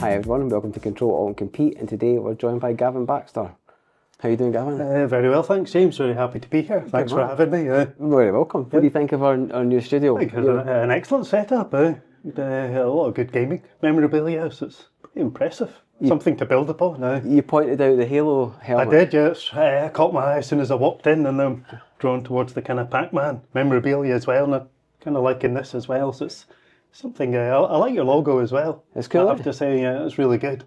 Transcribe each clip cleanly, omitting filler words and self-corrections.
Hi everyone, welcome to Control Alt and Compete, and today we're joined by Gavin Baxter. How you doing, Gavin? Very well, thanks, James. Very happy to be here. Thanks for having me. Very welcome. What do you think of our new studio? I think it's an excellent setup. A lot of good gaming memorabilia, so it's pretty impressive. Something to build upon. You pointed out the Halo helmet. I did, yes. I caught my eye as soon as I walked in, and I'm drawn towards the kind of Pac-Man memorabilia as well, and I'm kind of liking this as well. So it's something. I like your logo as well. It's cool. I have to say, it's really good.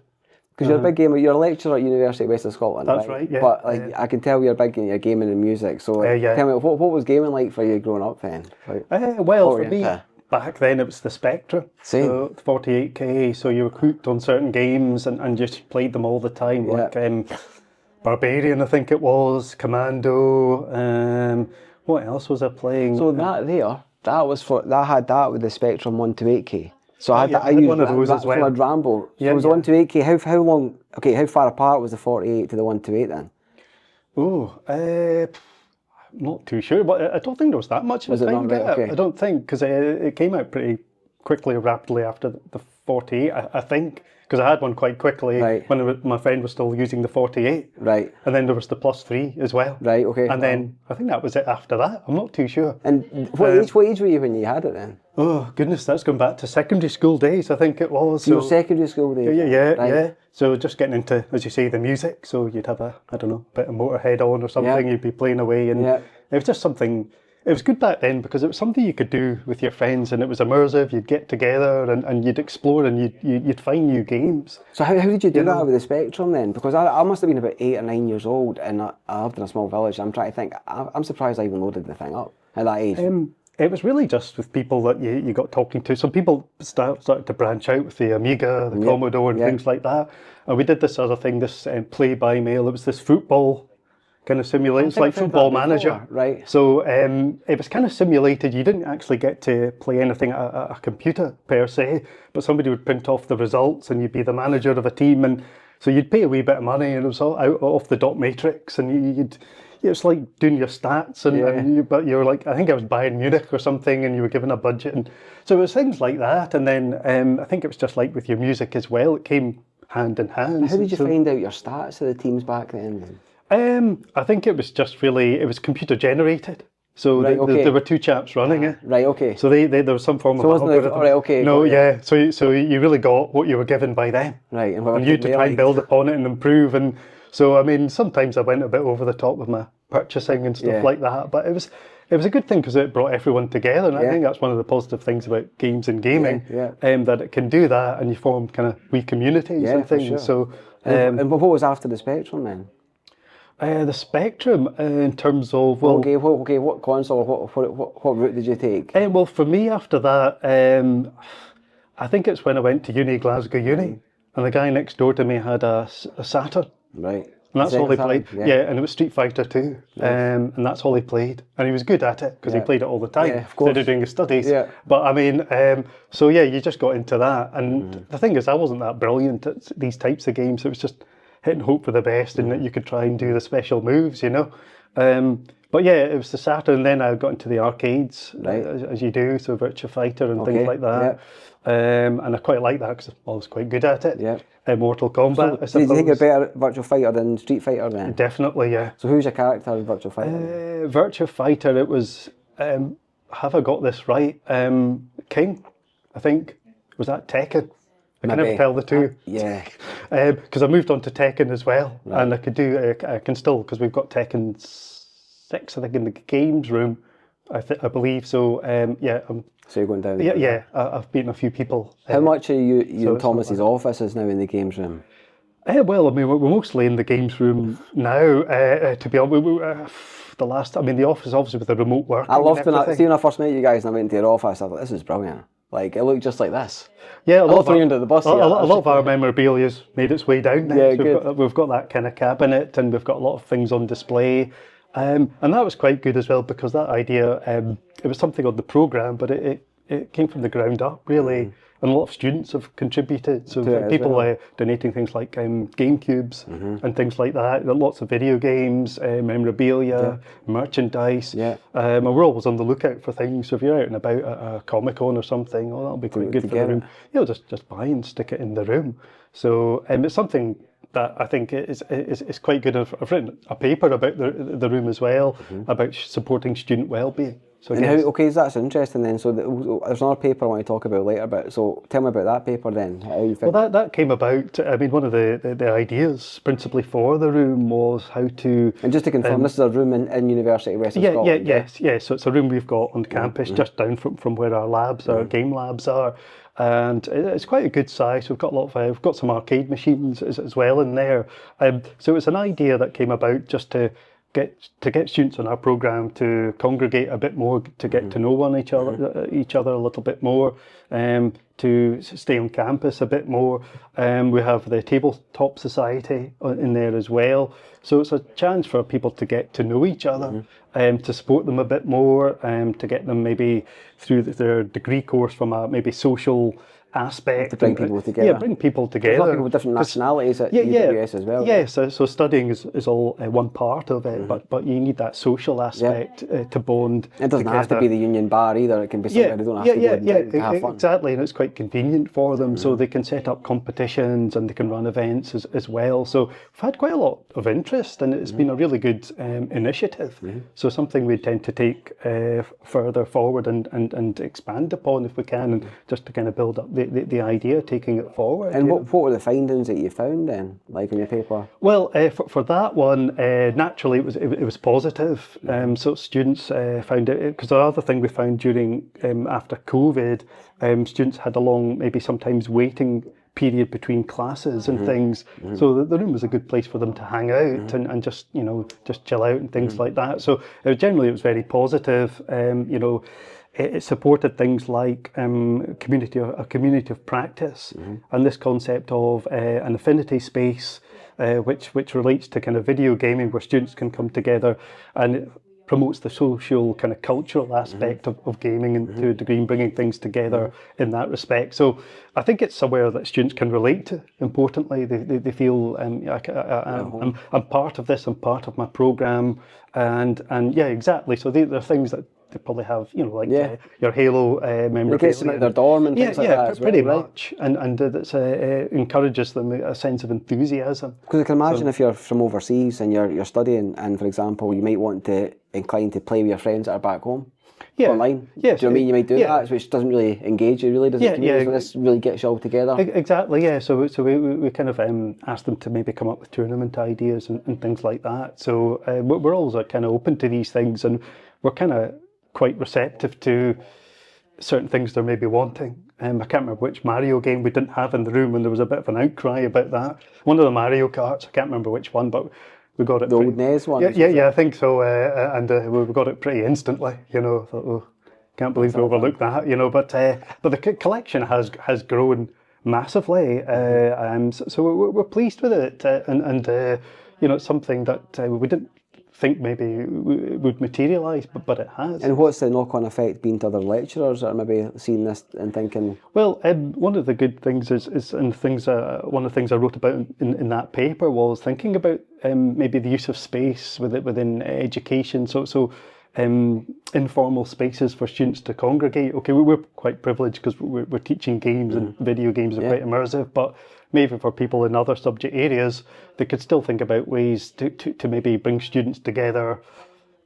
Because you're a big gamer, you're a lecturer at University of Western Scotland, That's right, yeah. But I can tell you're big into your gaming and music, so tell me, what was gaming like for you growing up then? Well, for me, back then it was the Spectrum. Same. So 48K, so you were hooked on certain games and just played them all the time, like Barbarian, I think it was, Commando, what else was I playing? So that had that with the Spectrum 1 to 8K. So I used one of those as well. From a Rambo. So it was 1 to 8K. How long? Okay, how far apart was the 48 to the 1 to 8 then? Oh, I'm not too sure, but I don't think there was that much. Was it not right? Okay. I don't think, because it came out pretty quickly, rapidly after the 48. I think because I had one quite quickly when my friend was still using the 48. Right. And then there was the +3 as well. Right. Okay. And then I think that was it after that. I'm not too sure. And what age were you when you had it then? Oh goodness, that's going back to secondary school days, I think it was. Your secondary school days? Yeah. So just getting into, as you say, the music. So you'd have a bit of Motorhead on or something. You'd be playing away, and it was just something. It was good back then because it was something you could do with your friends, and it was immersive. You'd get together and you'd explore, and you'd find new games. So how did you do that with the Spectrum then? Because I must have been about 8 or 9 years old, and I lived in a small village. I'm trying to think. I'm surprised I even loaded the thing up at that age. It was really just with people that you got talking to. Some people started to branch out with the Amiga, the Commodore, and things like that. And we did this other thing, this play by mail. It was this football kind of simulation. It's like Football Manager. Right. So it was kind of simulated. You didn't actually get to play anything at a computer per se, but somebody would print off the results and you'd be the manager of a team. And so you'd pay a wee bit of money, and it was all out off the dot matrix, and it's like doing your stats, but you were like, I think I was Bayern Munich or something, and you were given a budget, and so it was things like that. And then I think it was just like with your music as well; it came hand in hand. How did you find out your stats of the teams back then? I think it was just it was computer generated. So there were two chaps running it. Right. Okay. So there was some form of algorithm. No. So you really got what you were given by them. Right. And you had to try and build upon it and improve. And so I mean, sometimes I went a bit over the top with my purchasing and stuff like that. But it was a good thing because it brought everyone together. And I think that's one of the positive things about games and gaming, that it can do that, and you form kind of wee communities and things. Sure. So and what was after the Spectrum then? The Spectrum, in terms of what console, what route did you take? Well, for me after that, I think it's when I went to Glasgow Uni, and the guy next door to me had a Saturn. Right. And that's all he played. Yeah, and it was Street Fighter 2, and that's all he played. And he was good at it because he played it all the time. Yeah, of course. Instead of doing his studies. Yeah. But I mean, you just got into that. And the thing is, I wasn't that brilliant at these types of games. It was just hit and hope for the best, and that you could try and do the special moves, But yeah, it was the Saturn. Then I got into the arcades, as you do, so Virtua Fighter and things like that. And I quite like that because I was quite good at it. Yeah. Mortal Kombat. So did you think you're better at Virtua Fighter than Street Fighter then? Definitely, yeah. So who's your character in Virtua Fighter? Virtua Fighter, it was, have I got this right? King, I think. Was that Tekken? I can never tell the two. Because I moved on to Tekken as well, and I could do. I can still, because we've got Tekken 6, I think, in the games room. I believe so. So you're going down. Yeah. I've beaten a few people. How much are you in Thomas's office is now in the games room? Well, I mean, we're mostly in the games room now. To be honest, the office obviously with the remote work. I loved when I first met you guys and I went into your office. I thought, this is brilliant. Like, it looked just like this. Yeah, a lot of our memorabilia's made its way down now. Yeah, so we've got that kind of cabinet, and we've got a lot of things on display. And that was quite good as well, because that idea, it was something on the programme, but it it came from the ground up, really. And a lot of students have contributed. So To it as people well. donating things like game cubes and things like that. There are lots of video games, memorabilia, merchandise. Yeah. And we're always on the lookout for things. So if you're out and about at a Comic-Con or something, oh, that'll be quite good for the get room. Just buy and stick it in the room. So it's something that I think is quite good. I've written a paper about the room as well, about supporting student well-being. So And okay, so that's interesting then. So there's another paper I want to talk about later. But so tell me about that paper then. How you think? Well, that came about. I mean, one of the ideas principally for the room was how to. And just to confirm, this is a room in University of Western Scotland. Yes. So it's a room we've got on campus, just down from where our labs, our game labs are, and it's quite a good size. We've got we've got some arcade machines as well in there. So it's an idea that came about just to get students on our program to congregate a bit more, to get to know each other a little bit more, to stay on campus a bit more. We have the Tabletop Society in there as well. So it's a chance for people to get to know each other, to support them a bit more, to get them maybe through their degree course from a maybe social aspect. To bring people together. Yeah, bring people together. There's a lot of people with different nationalities at UWS as well. Yeah, so studying is all one part of it, but you need that social aspect to bond. It doesn't have to be the Union Bar either. It can be somewhere they don't have to go to have fun. Exactly, and it's quite convenient for them. So they can set up competitions and they can run events as well. So we've had quite a lot of interest, and it's been a really good initiative. So something we tend to take further forward and expand upon if we can, and just to kind of build up the idea, taking it forward. And what were the findings that you found then, like in your paper? Well, for that one, naturally it was positive. So students found it, because the other thing we found during after COVID, students had a long, maybe sometimes waiting period between classes and things. So the room was a good place for them to hang out and just chill out and things like that. So generally it was very positive. It supported things like a community of practice, and this concept of an affinity space, which relates to kind of video gaming, where students can come together, and it promotes the social kind of cultural aspect of gaming, and to a degree bringing things together in that respect. So I think it's somewhere that students can relate to. Importantly, they feel I'm part of this, I'm part of my program, and yeah, exactly. So they're things that they probably have, your Halo memorabilia. It gets them out their dorm and things like that as well, pretty right? much. And it encourages them a sense of enthusiasm. Because I can imagine if you're from overseas and you're studying, and for example, you might want to incline to play with your friends that are back home. Online. Yes. Do you know what I mean? You might do that, which doesn't really engage you, really, does it? So this really gets you all together. Exactly, yeah. So we kind of asked them to maybe come up with tournament ideas and things like that. So we're always kind of open to these things, and we're kind of quite receptive to certain things they're maybe wanting. I can't remember which Mario game we didn't have in the room, and there was a bit of an outcry about that. One of the Mario Karts, I can't remember which one, but we got it. The old NES one? Yeah, I think so. And we got it pretty instantly, Thought, oh, can't believe we overlooked that, But the collection has grown massively. So we're pleased with it. And it's something that we didn't think maybe would materialise, but it has. And what's the knock-on effect been to other lecturers that are maybe seeing this and thinking? Well, one of the good things one of the things I wrote about in that paper was thinking about maybe the use of space within education. So informal spaces for students to congregate. Okay, we're quite privileged because we're teaching games, and video games are quite immersive, but maybe for people in other subject areas, they could still think about ways to maybe bring students together.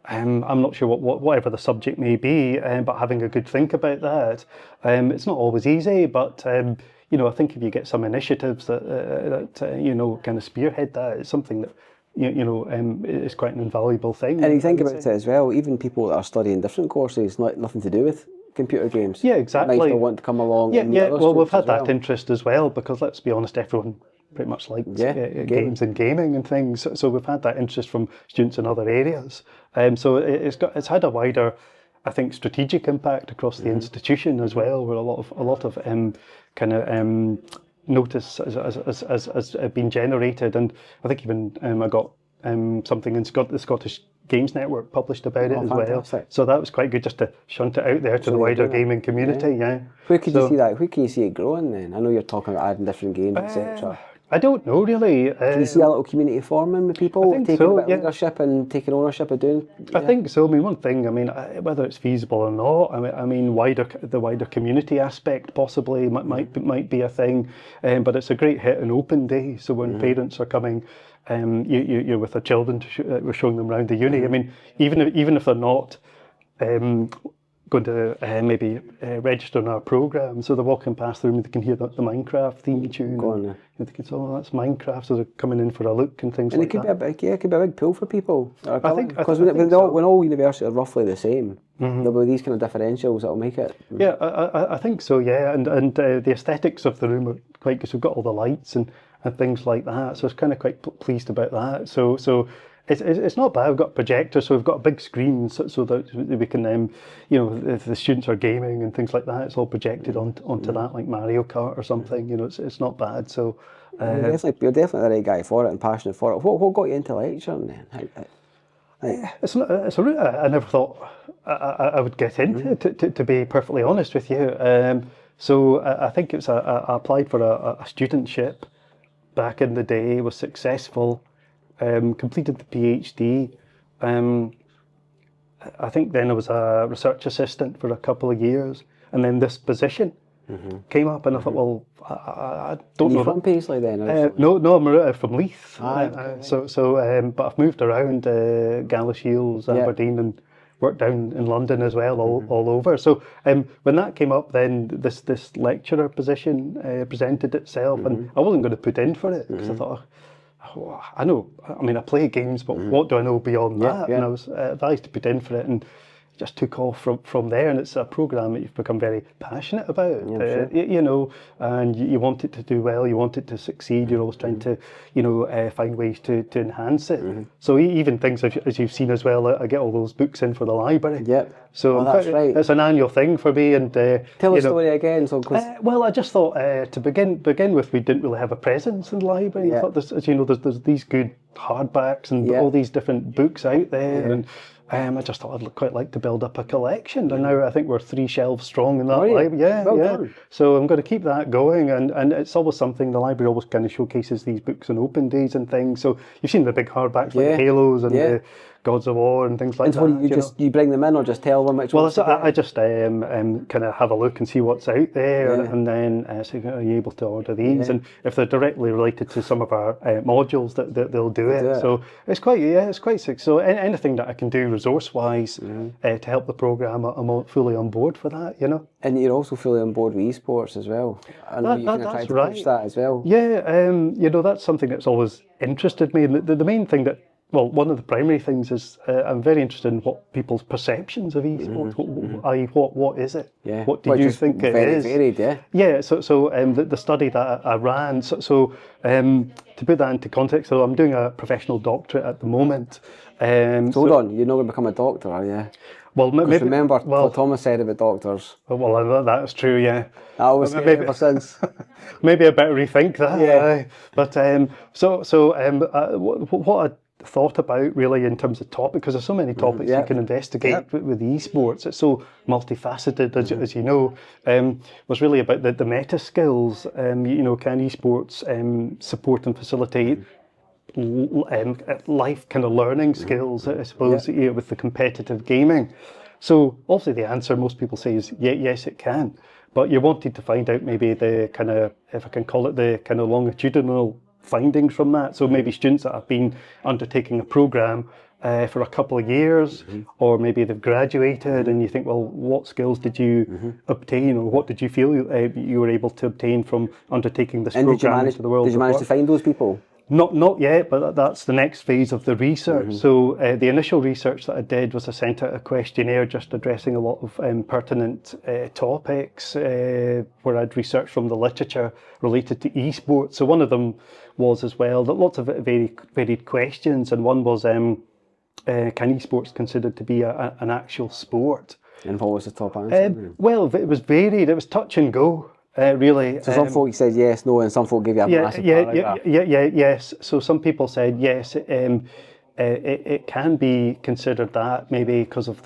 I'm not sure whatever the subject may be, but having a good think about that. It's not always easy, but I think if you get some initiatives that kind of spearhead that, it's something that it's quite an invaluable thing. And you think about it as well, even people that are studying different courses, nothing to do with computer games. Yeah, exactly. Might still want to come along. Well, we've had that interest as well, because let's be honest, everyone pretty much likes games and gaming and things. So we've had that interest from students in other areas. So it's had a wider, I think, strategic impact across the institution as well, where a lot of kind of notice has been generated. And I think even I got something in the Scottish Games Network published about it as well. Fantastic. So that was quite good, just to shunt it out there to the wider gaming community. Yeah. Where could you see that? Where can you see it growing then? I know you're talking about adding different games, etc. I don't know really. Can you see a little community forming with people think taking so, a bit of leadership and taking ownership of doing? I think so. I mean, one thing. I mean, whether it's feasible or not. I mean, the wider community aspect possibly might be a thing. But it's a great hit and open day. So when parents are coming, you're with their children. We're showing them around the uni. I mean, even if they're not going to maybe register in our program, so they're walking past the room, they can hear the Minecraft theme tune. Go on, and they can say, "Oh, that's Minecraft," so they're coming in for a look and things like that. And it could be a big pull for people. I think when all universities are roughly the same, there'll be these kind of differentials that'll make it. Yeah, I think so. Yeah, and the aesthetics of the room are quite good. So we've got all the lights and things like that. So I was kind of quite pleased about that. So. It's not bad. We've got projectors, so we've got a big screen so that we can, if the students are gaming and things like that, it's all projected onto that, like Mario Kart or something. It's not bad. So you're definitely the right guy for it and passionate for it. What got you into lecturing then? It's a route I never thought I would get into. To be perfectly honest with you, so I think it's I applied for a studentship back in the day, was successful. Completed the PhD. I think then I was a research assistant for a couple of years, and then this position came up, and I thought, well, I don't know. You from Paisley then? No, I'm from Leith. Okay. But I've moved around Galashiels, Aberdeen, and worked down in London as well, all over. So when that came up, then this lecturer position presented itself, and I wasn't going to put in for it because I thought, I know, I mean, I play games, but what do I know beyond that? And I was advised to put in for it, and just took off from there. And it's a programme that you've become very passionate about, and you want it to do well, you want it to succeed, you're always trying to, find ways to enhance it. So even things, as you've seen as well, I get all those books in for the library. So that's right. It's an annual thing for me. And tell the story again. Well, I just thought to begin with, we didn't really have a presence in the library. I thought, there's these good hardbacks and all these different books out there, and I just thought I'd quite like to build up a collection. And now I think we're 3 shelves strong in that library. Well done. So I'm going to keep that going, and it's always something. The library always kind of showcases these books on open days and things. So you've seen the big hardbacks like Halos and the Gods of War and things like that. And so you bring them in or just tell them which ones? Well, I just kind of have a look and see what's out there, and then say, are you able to order these? And if they're directly related to some of our modules, that they'll do it. So it's quite sick. So anything that I can do resource-wise to help the programme, I'm fully on board for that. And you're also fully on board with esports as well. I know you're trying to push that as well. Yeah, that's something that's always interested me. And the main thing that, well, one of the primary things is I'm very interested in what people's perceptions of esports, what is it? What do you think it is? Very varied, Yeah, so the study that I ran, so to put that into context, so I'm doing a professional doctorate at the moment. Hold on, you're not going to become a doctor, are you? Well, maybe, remember what Thomas said about doctors. Well, that's true, yeah. I always say it ever since. Maybe I better rethink that. Yeah. But what I thought about really in terms of topic, because there's so many topics you can investigate with esports, it's so multifaceted, as you know, was really about the meta skills. Can esports support and facilitate life kind of learning skills, I suppose, with the competitive gaming? So obviously the answer most people say is yes, it can. But you wanted to find out maybe the kind of, if I can call it, the kind of longitudinal findings from that. So maybe students that have been undertaking a programme for a couple of years, or maybe they've graduated, and you think, well, what skills did you obtain, or what did you feel you were able to obtain from undertaking this programme into the world? Did you manage to find those people? Not yet, but that's the next phase of the research. So the initial research that I did was I sent out a questionnaire just addressing a lot of pertinent topics where I'd researched from the literature related to esports. So one of them was as well, lots of very varied questions, and one was, can esports considered to be an actual sport? And what was the top answer? Well, it was varied. It was touch and go. Really. So some folk said yes, no, and some folk gave you a massive paragraph. Yes. So some people said yes. it can be considered that maybe because of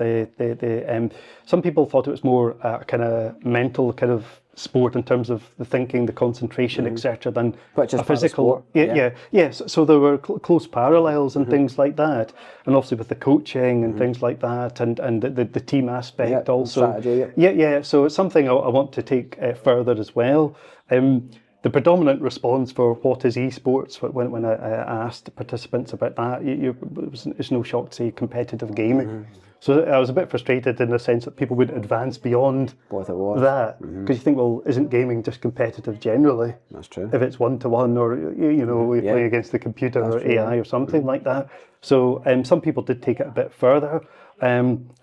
some people thought it was more kind of mental kind of sport in terms of the thinking, the concentration, etc., than Which is a part of physical. sport, Yeah. So there were close parallels and things like that, and obviously with the coaching and things like that, and the team aspect also. Strategy, Yeah. So it's something I want to take further as well. The predominant response for what is esports, when I asked participants about that, it's no shock to say competitive gaming. So I was a bit frustrated in the sense that people wouldn't advance beyond what it was. that, because you think, well, isn't gaming just competitive generally? That's true. If it's 1-to-1, or we play against the computer or AI or something like that. So some people did take it a bit further,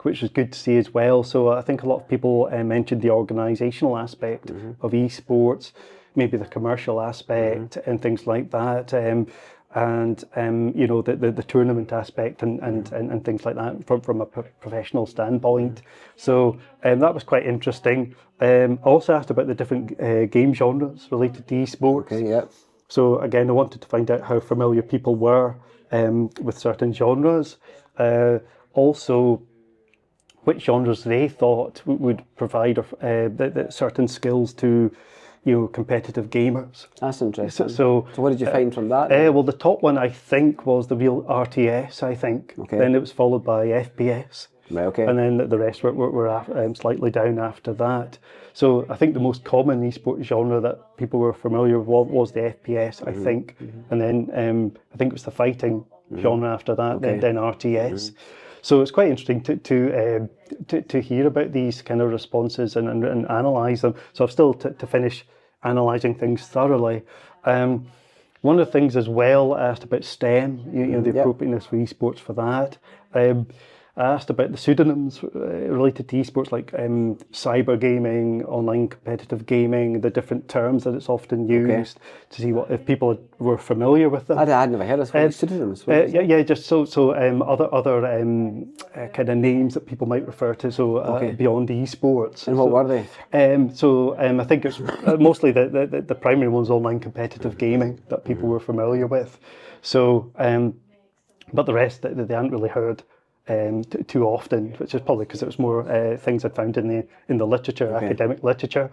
which was good to see as well. So I think a lot of people mentioned the organisational aspect of esports, maybe the commercial aspect and things like that, and the tournament aspect and things like that from a professional standpoint. So that was quite interesting. I also asked about the different game genres related to esports. Okay, yeah. So again, I wanted to find out how familiar people were with certain genres. Also, which genres they thought would provide certain skills to competitive gamers. That's interesting. So what did you find from that? Well, the top one I think was the real RTS. I think. Okay. Then it was followed by FPS. Right. Okay. And then the rest were slightly down after that. So I think the most common esports genre that people were familiar with was the FPS, I think. And then I think it was the fighting genre after that, then RTS. So it's quite interesting to hear about these kind of responses and analyse them. So I've still to finish analysing things thoroughly. One of the things as well, I asked about STEM, the appropriateness for esports for that. I asked about the pseudonyms related to esports, like cyber gaming, online competitive gaming, the different terms that it's often used, to see if people were familiar with them. I'd never heard of pseudonyms. Just so other kind of names that people might refer to, beyond esports. And what were they? I think it's mostly the primary ones, online competitive gaming, that people were familiar with. So, but the rest they hadn't really heard too often, which is probably because it was more things I'd found in the literature, academic literature.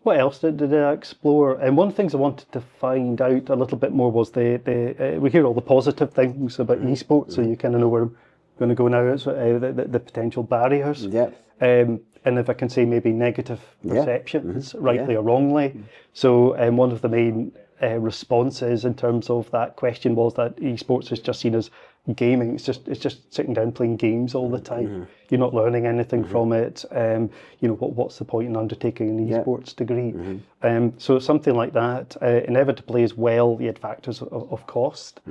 What else did I explore? And one of the things I wanted to find out a little bit more was we hear all the positive things about esports, so you kind of know where I'm going to go now. It's the potential barriers. Yeah. And if I can say maybe negative perceptions, rightly or wrongly. So one of the main responses in terms of that question was that esports is just seen as gaming. It's just sitting down playing games all the time. You're not learning anything from it. What's the point in undertaking an esports degree? So something like that. Inevitably as well, you had factors of cost.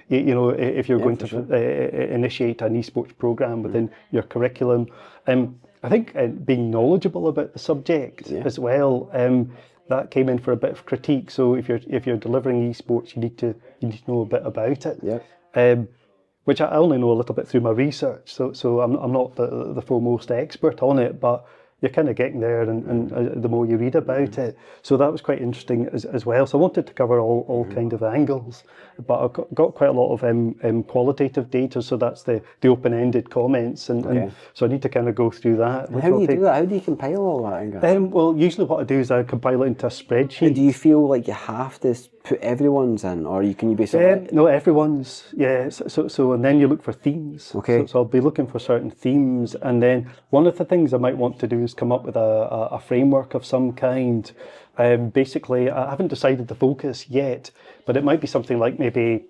If you're going to initiate an esports program within your curriculum, I think being knowledgeable about the subject as well. That came in for a bit of critique. So if you're delivering esports, you need to know a bit about it. Yeah. Which I only know a little bit through my research. So I'm not the foremost expert on it, but you're kind of getting there, and the more you read about it. So that was quite interesting as well. So I wanted to cover all kind of angles, but I've got quite a lot of qualitative data. So that's the open-ended comments, and so I need to kind of go through that. How do you do that? How do you compile all that, Inga? Well, usually what I do is I compile it into a spreadsheet. Do you feel like you have to put everyone's in, or can you basically? No, everyone's. Yeah. So and then you look for themes. Okay. So I'll be looking for certain themes, and then one of the things I might want to do is come up with a framework of some kind. Basically, I haven't decided the focus yet, but it might be something like maybe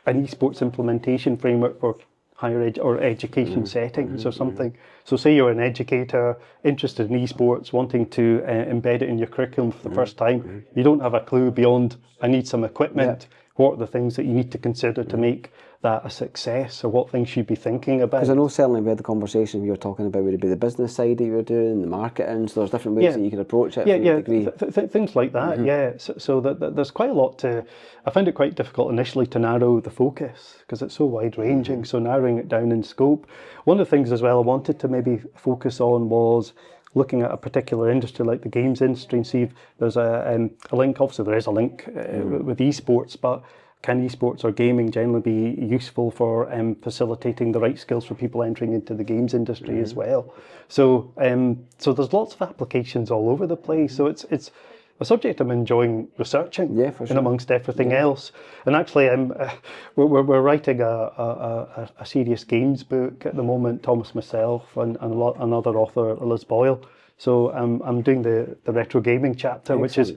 an esports implementation framework for higher ed or education settings or something. So say you're an educator interested in esports, wanting to embed it in your curriculum for the first time. You don't have a clue beyond, I need some equipment. What are the things that you need to consider to make that a success, or what things you'd be thinking about? Because I know certainly we had the conversation you were talking about, would it be the business side that you were doing, the marketing, so there's different ways that you can approach it. Things like that, So there's quite a lot to, I found it quite difficult initially to narrow the focus, because it's so wide-ranging, so narrowing it down in scope. One of the things as well I wanted to maybe focus on was looking at a particular industry like the games industry, and see if there's a link. Obviously there is a link with esports, but can esports or gaming generally be useful for facilitating the right skills for people entering into the games industry as well? So so there's lots of applications all over the place. So it's a subject I'm enjoying researching for in sure. amongst everything else. And actually, we're writing a serious games book at the moment, Thomas, myself, and another author, Liz Boyle. So I'm doing the retro gaming chapter, which is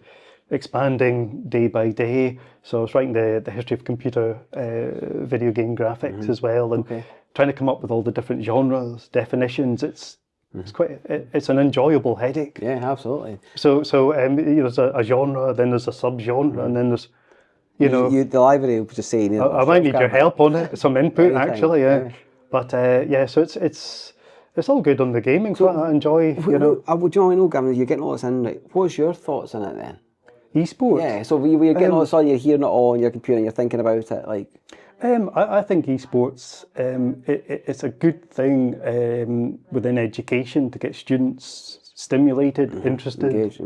expanding day by day. So I was writing the history of computer video game graphics as well, and trying to come up with all the different genres, definitions. It's an enjoyable headache. Yeah, absolutely. So there's a genre, then there's a subgenre, and then there's the library will just say. I might need your help on it, some input actually. Yeah. But so it's all good on the gaming front. I enjoy. Would you know, Gavin? You're getting all this in, right? What's your thoughts on it then? Esports. Yeah. So you're getting all this on. You're hearing it all on your computer, and you're thinking about it, like. I think esports, it's a good thing within education to get students stimulated, interested, engaged,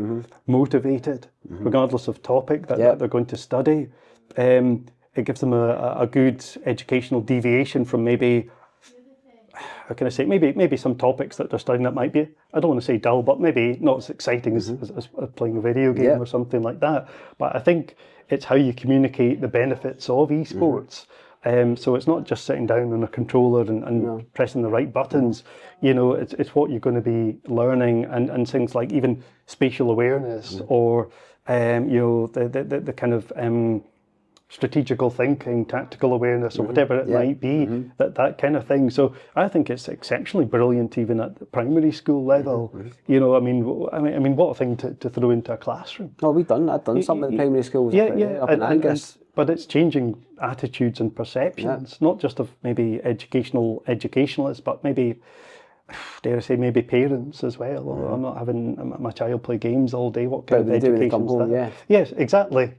motivated, regardless of topic that they're going to study. It gives them a good educational deviation from maybe, how can I say, maybe some topics that they're studying that might be, I don't want to say dull, but maybe not as exciting as playing a video game or something like that. But I think it's how you communicate the benefits of esports. So it's not just sitting down on a controller and pressing the right buttons. It's what you're going to be learning, and things like even spatial awareness or the kind of strategical thinking, tactical awareness, or whatever it might be, that kind of thing. So I think it's exceptionally brilliant, even at the primary school level. I mean, what a thing to throw into a classroom. Oh, I've done some of the primary schools. Up in Angus. But it's changing attitudes and perceptions, not just of maybe educationalists, but maybe, dare I say, maybe parents as well. I'm not having my child play games all day. What kind of education is that? Yes, exactly.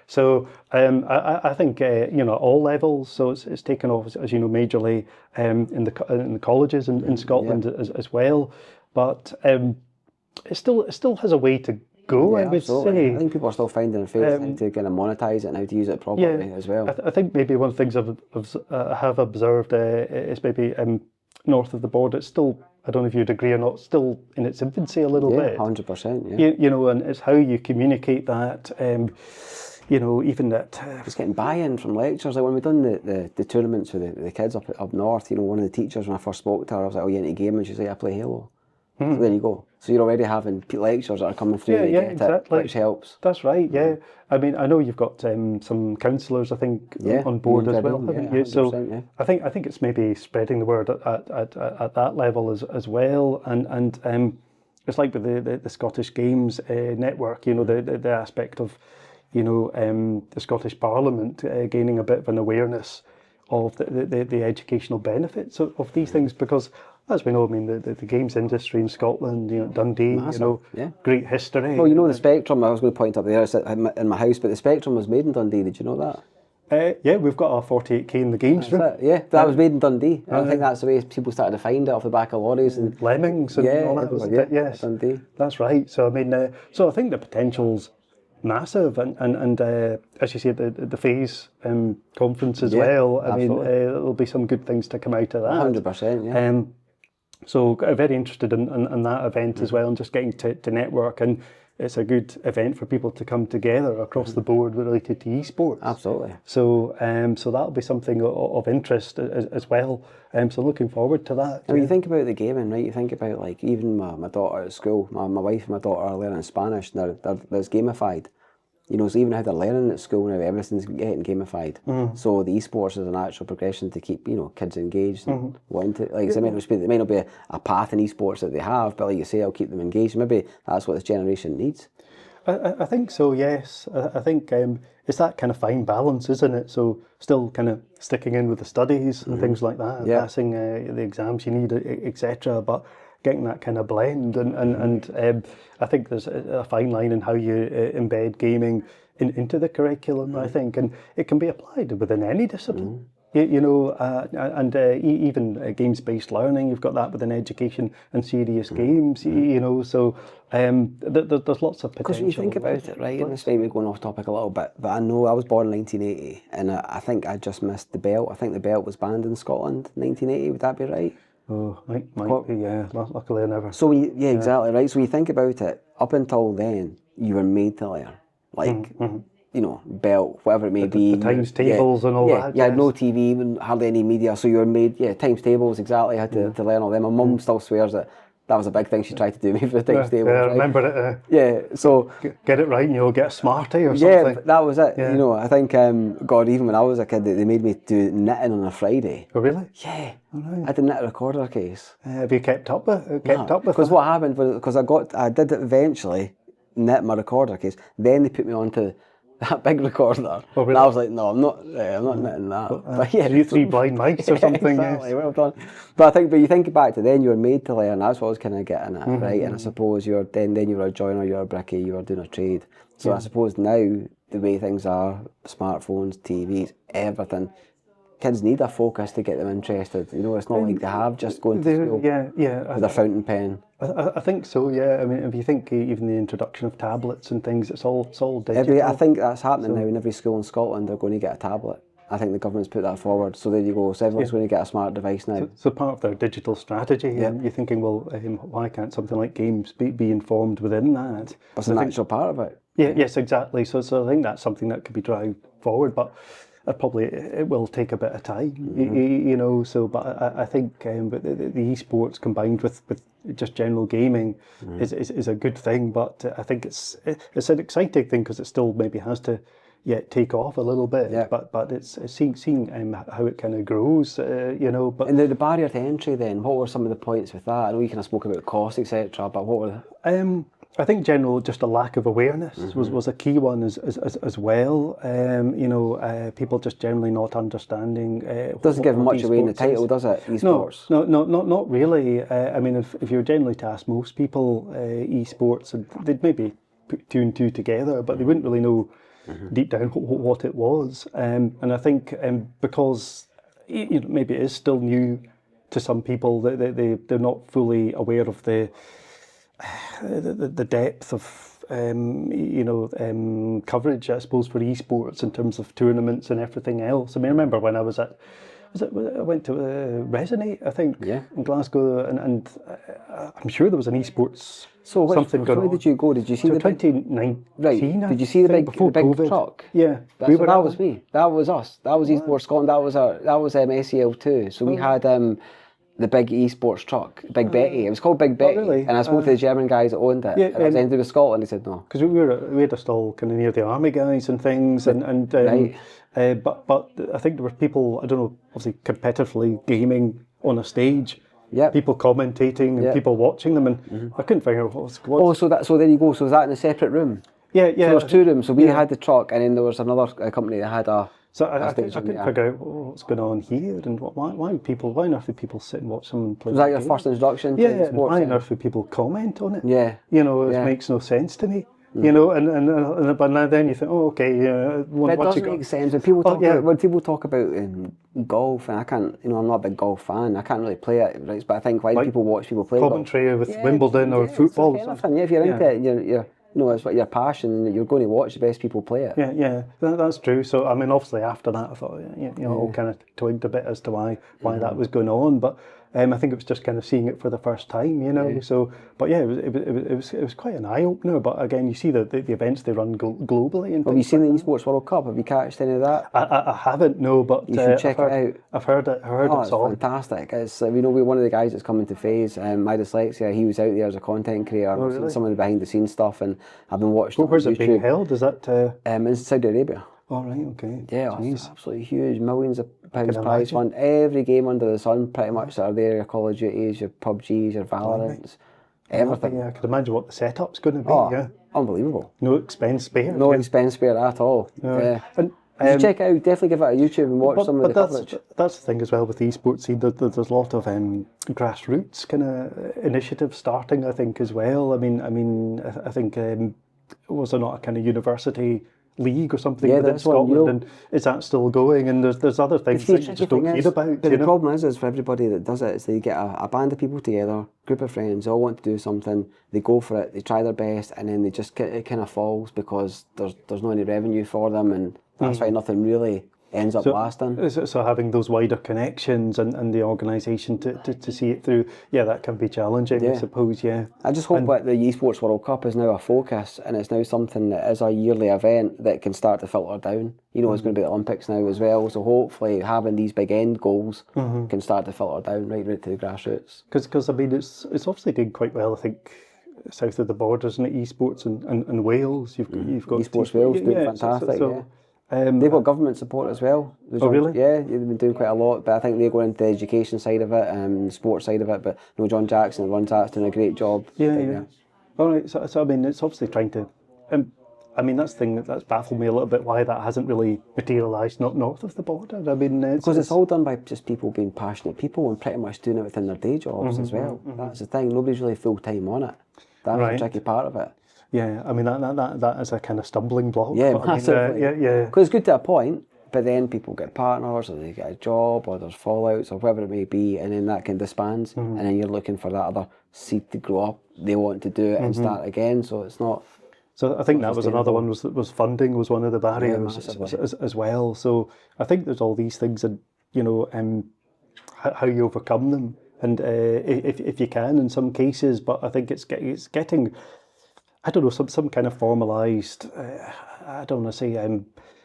So I think all levels. So it's taken off, as you know, majorly in the colleges in Scotland as well. But it still has a way to go, I would say. I think people are still finding how to kind of monetize it and how to use it properly as well. I think maybe one of the things I have observed is maybe north of the border, it's still, I don't know if you'd agree or not, still in its infancy a little bit. 100%, yeah. And it's how you communicate that, even that... It's getting buy-in from lectures. Like when we done the tournaments with the kids up north, one of the teachers, when I first spoke to her, I was like, oh, you into gaming? She's like, I play Halo. So there you go. So you're already having lectures that are coming through. Exactly. Which helps. That's right. Yeah. I mean, I know you've got some counsellors, I think, on board as well, haven't you? So I think it's maybe spreading the word at that level as well, and it's like with the Scottish Games network. The aspect of the Scottish Parliament gaining a bit of an awareness of the educational benefits of these things, because as we know, I mean, the games industry in Scotland, Dundee, Massive, great history. Well, the Spectrum, I was going to point up there, it's in my house, but the Spectrum was made in Dundee, did you know that? We've got our 48k in the games room. That was made in Dundee. I think that's the way people started to find it off the back of lorries. And Lemmings and all that, wasn't it? Yes, Dundee. That's right. So, I mean, so I think the potential's massive, and as you say, the phase conference as well. I mean, there'll be some good things to come out of that. 100%, yeah. So very interested in that event as well, and just getting to network, and it's a good event for people to come together across the board related to esports. Absolutely. So so that'll be something of interest as well. So looking forward to that. When you think about the gaming, right? You think about like even my daughter at school, my wife and my daughter are learning Spanish. There's gamified. So even how they're learning at school now, everything's getting gamified. So the esports is an actual progression to keep, kids engaged and wanting to, like, it might not be a path in esports that they have, but like you say, I'll keep them engaged. Maybe that's what this generation needs. I think so, yes. I think it's that kind of fine balance, isn't it? So still kind of sticking in with the studies and things like that, passing the exams you need, etc. But getting that kind of blend, and I think there's a fine line in how you embed gaming into the curriculum, I think, and it can be applied within any discipline. Even games-based learning, you've got that within education and serious games, so there's lots of potential. Because when you think about it, right, and this might be going off topic a little bit, but I know I was born in 1980, and I think I just missed the belt. I think the belt was banned in Scotland in 1980, would that be right? Oh, might be, yeah. Luckily I never. So, exactly, right. So you think about it, up until then, you were made to learn. Like, belt, whatever it may be. The times tables and all that. You had no TV, even hardly any media, so you were made, times tables, exactly, you had to learn all them. My mum still swears that was a big thing she tried to do me for the times tables. Yeah, I right? remember it. So... Get it right and you'll get a Smartie or something. Yeah, that was it. Yeah. I think, God, even when I was a kid, they made me do knitting on a Friday. Oh, really? Yeah. All right. I had to knit a recorder case. Have you kept up with it? Because what happened was, because I did it eventually, knit my recorder case, then they put me onto that big recorder. Oh, really? And I was like, no, I'm not knitting that. But yeah, three blind mice or something. Exactly, Yes. well done. But you think back to then, you were made to learn. That's what I was kind of getting at, right? And I suppose you were a joiner, you were a brickie, you were doing a trade. So I suppose now the way things are, smartphones, TVs, everything. Kids need a focus to get them interested. It's not like they have just going to school with a fountain pen. I think so, yeah. I mean, if you think even the introduction of tablets and things, it's all digital. I think that's happening now in every school in Scotland. They're going to get a tablet. I think the government's put that forward. So there you go. So everyone's going to get a smart device now. So part of their digital strategy, and you're thinking, well, why can't something like games be informed within that? It's an actual part of it. Yeah, yes, exactly. So I think that's something that could be driven forward, but it will take a bit of time, So, but I think but the esports combined with just general gaming is a good thing. But I think it's an exciting thing because it still maybe has to take off a little bit. Yeah. But it's seeing how it kind of grows, But And the barrier to entry then, what were some of the points with that? I know you kind of spoke about cost, etc. But what were I think general just a lack of awareness was a key one as well. People just generally not understanding. Doesn't give much away in the title, does it? Esports. No, not really. I mean, if you're generally to ask most people, esports, they'd maybe put two and two together, but they wouldn't really know deep down what it was. And I think because maybe it is still new to some people, they're not fully aware of the depth of coverage, I suppose, for esports in terms of tournaments and everything else. I mean, I remember when I was at I went to Resonate, I think, in Glasgow, and I'm sure there was an esports something going on. Where did you go? Did you see the 2019? Right. Did you see the big truck? Yeah, that was me. That was us. That was Esports Scotland. That was SEL2. So we had the big esports truck, Big Betty. It was called Big Betty. Really? And I spoke to the German guys that owned it. And I was ended with Scotland. He said no. Because we had a stall kind of near the army guys and things, right. But I think there were people, I don't know, obviously competitively gaming on a stage. Yeah. People commentating and people watching them, and I couldn't figure out what was. Oh, so there you go. So was that in a separate room? Yeah. So there was two rooms. So we had the truck, and then there was another company that had a. So I couldn't figure out what's going on here, and why on earth would people sit and watch someone play? Was that your first introduction to sports? Why on earth would people comment on it? Yeah. It makes no sense to me. But now then you think, but it doesn't make sense when people talk about golf, and I can't, I'm not a big golf fan. I can't really play it, right? But I think why do people watch people play commentary with Wimbledon or football? If you're into it, it's what your passion. You're going to watch the best people play it. Yeah, that's true. So I mean, obviously after that, I thought, all kind of twigged a bit as to why that was going on, but. I think it was just kind of seeing it for the first time, Yeah. So, but yeah, it was quite an eye opener. But again, you see the events they run globally. And have you seen the Esports World Cup? Have you catched any of that? I haven't, no. But you should check it out. I've heard it's fantastic. It's one of the guys that's coming to FaZe, my dyslexia. He was out there as a content creator. Oh, really? Some of the behind the scenes stuff, and I've been watching. Where's it being held? Is that in Saudi Arabia? Oh, right, okay. Yeah, it's absolutely huge. Millions of pounds prize fund. Every game under the sun, pretty much, that are there. Your Call of Duties, your PUBGs, your Valorants, everything. Yeah, I can imagine what the setup's going to be. Unbelievable. No expense spared. No expense spared at all. Yeah. And you should check it out. Definitely give it a YouTube and watch some of the coverage. That's the thing as well with esports. See, there's a lot of grassroots kind of initiatives starting, I think, as well. I mean, I think was there not a kind of university league or something Yeah, within there's one, Scotland, and is that still going? And there's other things that you just don't hear about. But the problem is for everybody that does it, is they get a band of people together, group of friends, they all want to do something, they go for it, they try their best, and then they just it kind of falls because there's no any revenue for them, and that's why nothing really ends up lasting. So having those wider connections and the organisation to see it through, that can be challenging, I suppose, I just hope that the Esports World Cup is now a focus, and it's now something that is a yearly event that can start to filter down. You know, it's going to be the Olympics now as well, so hopefully having these big end goals can start to filter down right to the grassroots. Because I mean, it's obviously doing quite well, I think, south of the borders in the esports and Wales. You've got Esports Wales doing fantastic, they've got government support as well. Really? Yeah, they've been doing quite a lot, but I think they're going into the education side of it, sports side of it, but John Jackson that runs that's doing a great job. All right, so I mean, it's obviously trying to, I mean, that's the thing that's baffled me a little bit, why that hasn't really materialised not north of the border. I mean, because it's all done by just people being passionate people and pretty much doing it within their day jobs as well. That's the thing, nobody's really full-time on it. That's the tricky part of it. Yeah, I mean, that is a kind of stumbling block. Yeah, but massively. I mean, because it's good to a point, but then people get partners, or they get a job, or there's fallouts, or whatever it may be, and then that can disbands, and then you're looking for that other seed to grow up. They want to do it and start again, so it's not. So I think that was another one, was funding was one of the barriers as well. So I think there's all these things, and how you overcome them, and if you can in some cases, but I think it's getting, I don't know, some kind of formalised, I don't want to say,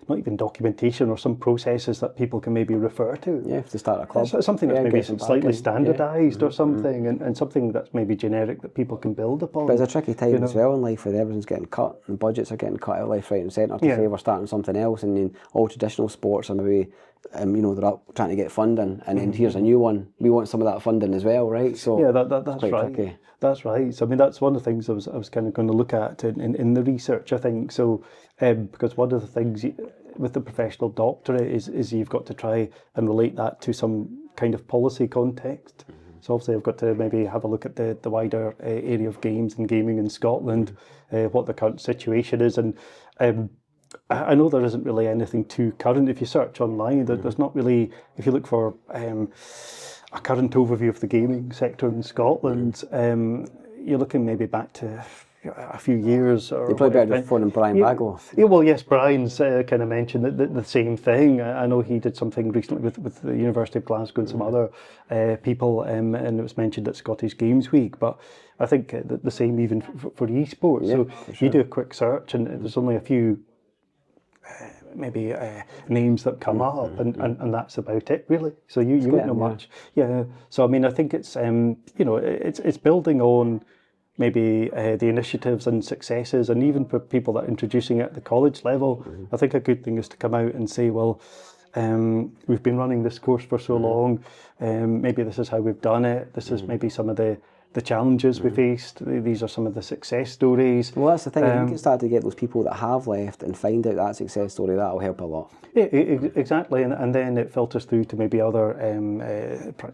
not even documentation, or some processes that people can maybe refer to. Yeah, if they start a club. Something that's maybe slightly standardised or something, and something that's maybe generic that people can build upon. But it's a tricky time as well in life, where everything's getting cut, and budgets are getting cut out left, right and centre to favour starting something else, and then all traditional sports are maybe, they're up trying to get funding, and then here's a new one. We want some of that funding as well, right? So that's quite right. tricky. That's right. So I mean, that's one of the things I was kind of going to look at in the research, I think. So because one of the things with the professional doctorate is you've got to try and relate that to some kind of policy context. So obviously I've got to maybe have a look at the wider area of games and gaming in Scotland, what the current situation is, and I know there isn't really anything too current. If you search online, there's not really, if you look for a current overview of the gaming sector in Scotland, you're looking maybe back to a few years. Or you probably better phone Brian Baglow. Yeah, well, yes, Brian's kind of mentioned the same thing. I know he did something recently with the University of Glasgow and some other people, and it was mentioned at Scottish Games Week. But I think the same even for esports. So you do a quick search, and there's only a few maybe names that come up, and that's about it, really. So you won't know much. Yeah. So I mean, I think it's it's building on maybe the initiatives and successes, and even for people that are introducing it at the college level, I think a good thing is to come out and say, well, we've been running this course for so long, maybe this is how we've done it, this is maybe some of the challenges we faced, these are some of the success stories. Well, that's the thing, if you can start to get those people that have left and find out that success story, that'll help a lot. Yeah, exactly, and then it filters through to maybe other,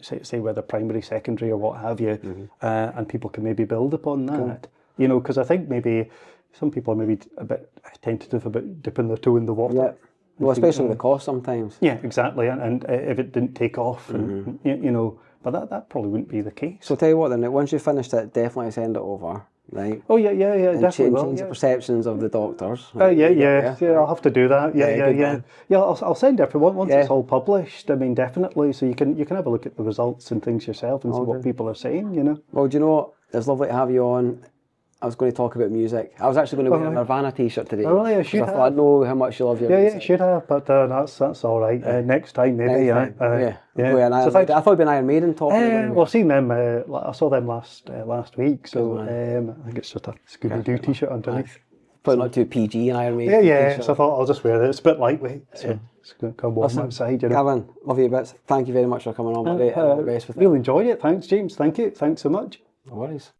say whether primary, secondary or what have you, and people can maybe build upon that. Cool. Because I think maybe some people are maybe a bit tentative about dipping their toe in the water. Yeah. Well, especially with the cost sometimes. Yeah, exactly, and if it didn't take off, and, but that probably wouldn't be the case. So I'll tell you what then, once you've finished it, definitely send it over, right? Oh yeah, and definitely. Change the perceptions of the doctors. Right? Yeah, I'll have to do that. Yeah. I'll send everyone once it's all published. I mean, definitely. So you can have a look at the results and things yourself and see what people are saying. Well, do you know what? It's lovely to have you on. I was going to talk about music. I was actually going to wear a Nirvana t-shirt today. Oh, really? I should have. I thought I know how much you love your music. Yeah, you should have, but that's all right. Next time, maybe. Yeah. I thought it'd be an Iron Maiden talk. Well, I've seen them. I saw them last week. So I think it's just a Scooby-Doo t-shirt underneath. Probably not too PG an Iron Maiden. Yeah. So I thought I'll just wear it. It's a bit lightweight. So it's going to come warm outside. Gavin, love you bits. Thank you very much for coming on. Really enjoyed it. Thanks, James. Thank you. Thanks so much. No worries.